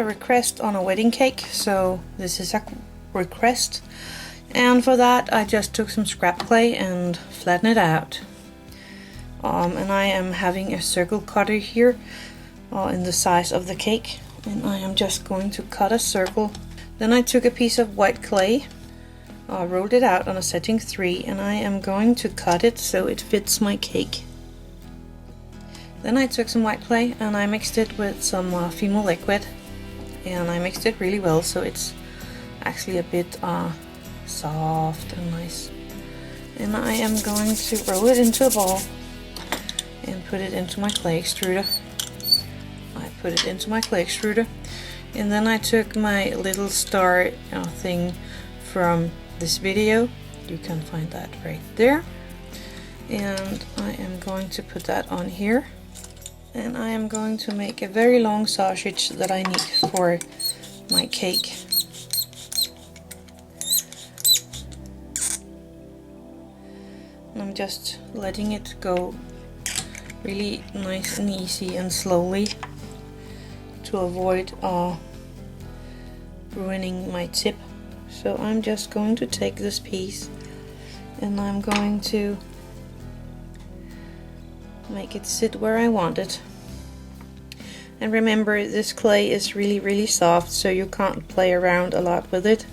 a request on a wedding cake, so this is a request. And for that I just took some scrap clay and flattened it out. And I am having a circle cutter here in the size of the cake, and I am just going to cut a circle. Then I took a piece of white clay, rolled it out on a setting 3, and I am going to cut it so it fits my cake. Then I took some white clay and I mixed it with some fimo liquid, and I mixed it really well so it's actually a bit soft and nice. And I am going to roll it into a ball and put it into my clay extruder. I put it into my clay extruder, and then I took my little star thing from this video. You can find that right there. And I am going to put that on here. And I am going to make a very long sausage that I need for my cake. And I'm just letting it go really nice and easy and slowly to avoid ruining my tip. So I'm just going to take this piece and I'm going to make it sit where I want it. And remember, this clay is really soft, so you can't play around a lot with it.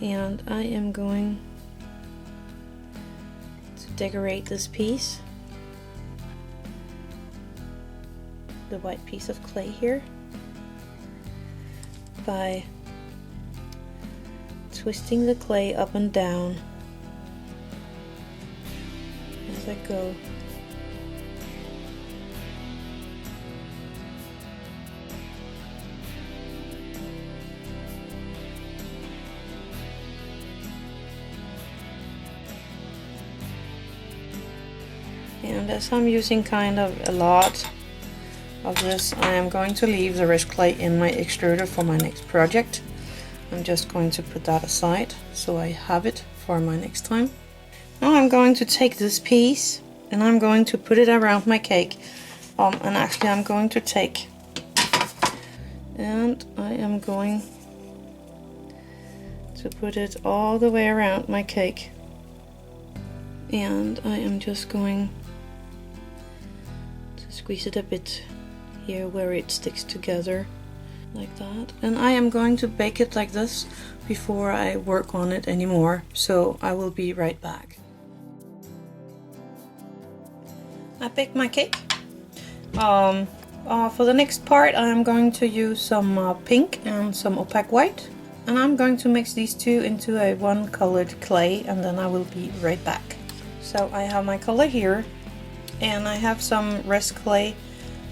And I am going to decorate this piece, the white piece of clay here, by twisting the clay up and down as I go. And as I'm using kind of a lot of this, I am going to leave the rest clay in my extruder for my next project. I'm just going to put that aside so I have it for my next time. Now I'm going to take this piece and I'm going to put it around my cake. And actually I'm going to take, and I am going to put it all the way around my cake. And I am just going to squeeze it a bit here where it sticks together like that. And I am going to bake it like this before I work on it anymore, so I will be right back. I baked my cake. For the next part I am going to use some pink and some opaque white, and I'm going to mix these two into a one colored clay, and then I will be right back. So I have my color here, and I have some rest clay,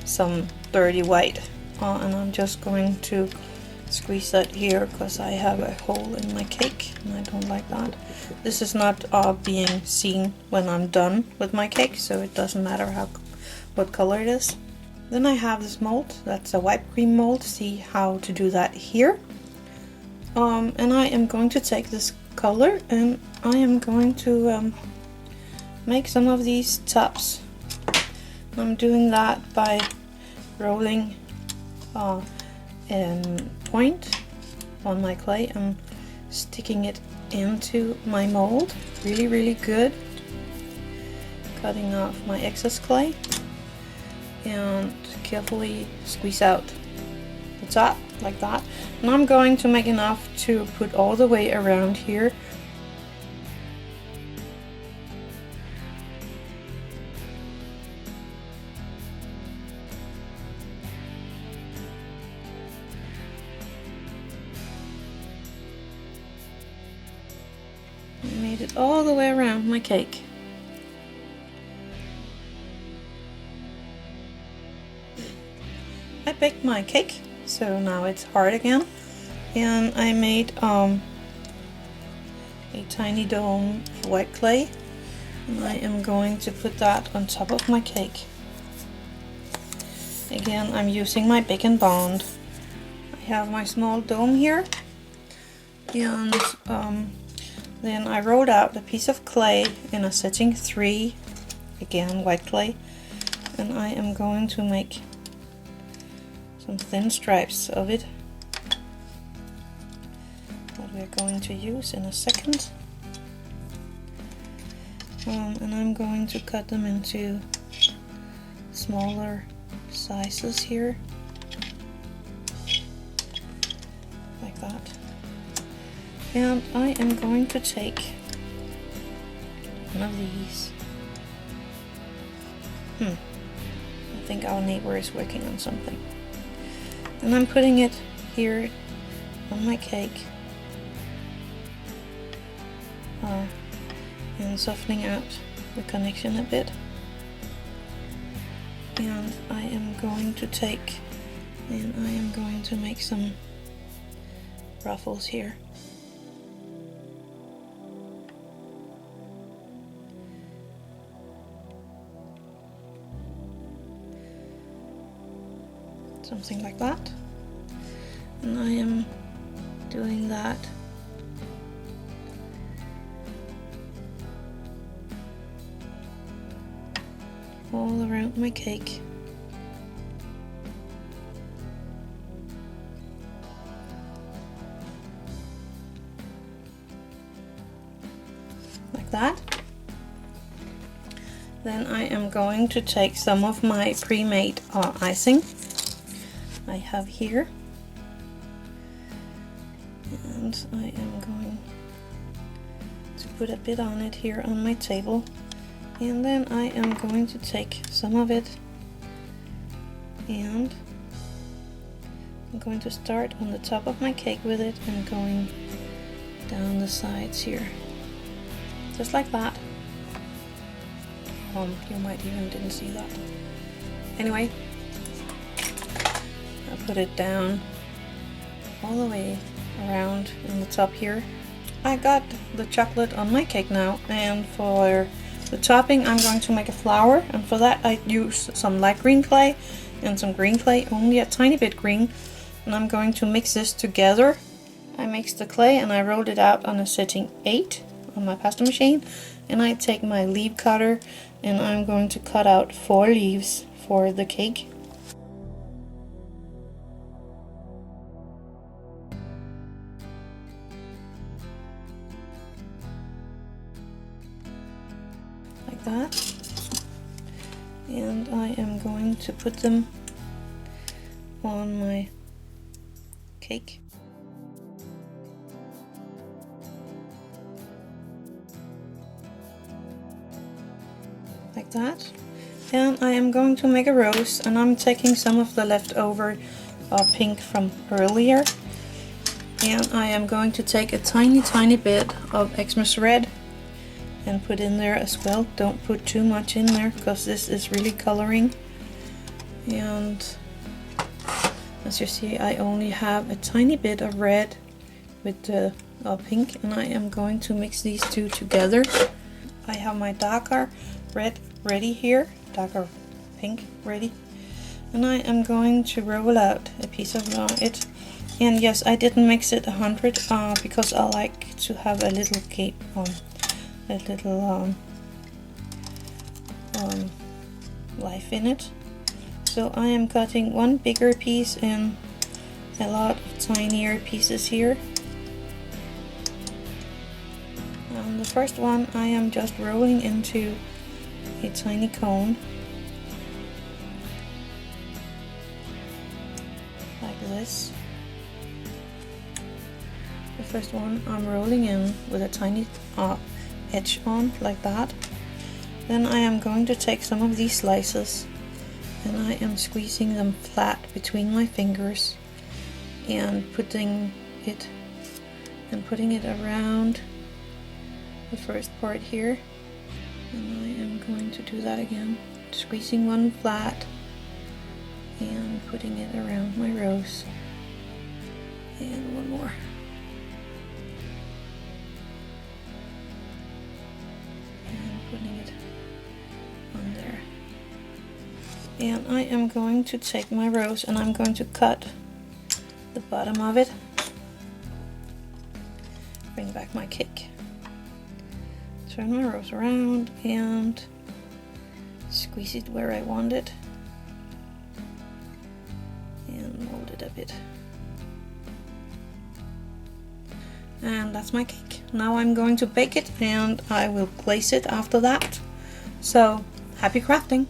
some dirty white, and I'm just going to squeeze that here because I have a hole in my cake and I don't like that. This is not being seen when I'm done with my cake, so it doesn't matter what color it is. Then I have this mold, that's a white cream mold. See how to do that here. And I am going to take this color and I am going to make some of these tops. I'm doing that by rolling a point on my clay and sticking it into my mold really good, cutting off my excess clay and carefully squeeze out the top like that. And I'm going to make enough to put all the way around here. I made it all the way around my cake. I baked my cake, so now it's hard again, and I made a tiny dome of white clay, and I am going to put that on top of my cake. Again, I'm using my Bake and Bond. I have my small dome here, and then I rolled out a piece of clay in a setting 3, again white clay, and I am going to make some thin stripes of it that we're going to use in a second. And I'm going to cut them into smaller sizes here, like that. And I am going to take one of these. I think our neighbor is working on something. And I'm putting it here on my cake. And softening out the connection a bit. And I am going to take and I am going to make some ruffles here. Something like that. And I am doing that all around my cake. Like that. Then I am going to take some of my pre-made icing I have here, and I am going to put a bit on it here on my table. And then I am going to take some of it and I'm going to start on the top of my cake with it and going down the sides here, just like that. You might even didn't see that. Anyway, I put it down all the way around in the top here. I got the chocolate on my cake now, and for the topping I'm going to make a flower, and for that I use some light green clay and some green clay, only a tiny bit green, and I'm going to mix this together. I mixed the clay and I rolled it out on a setting 8 on my pasta machine, and I take my leaf cutter and I'm going to cut out 4 leaves for the cake. Like that. And I am going to put them on my cake. Like that. And I am going to make a rose, and I'm taking some of the leftover pink from earlier, and I am going to take a tiny bit of Xmas red and put in there as well. Don't put too much in there because this is really coloring, and as you see I only have a tiny bit of red with the pink, and I am going to mix these two together. I have my darker red ready here, darker pink ready, and I am going to roll out a piece of it. And yes, I didn't mix it 100 because I like to have a little cape life in it. So I am cutting one bigger piece and a lot of tinier pieces here. And the first one I am just rolling into a tiny cone, like this. The first one I'm rolling in with a tiny edge on, like that. Then I am going to take some of these slices and I am squeezing them flat between my fingers and putting it around the first part here. And I am going to do that again, squeezing one flat and putting it around my rose. And one more. And putting it on there. And I am going to take my rose and I'm going to cut the bottom of it. Bring back my cake. Turn my rose around and squeeze it where I want it and mold it a bit. And that's my cake. Now I'm going to bake it and I will glaze it after that. So happy crafting!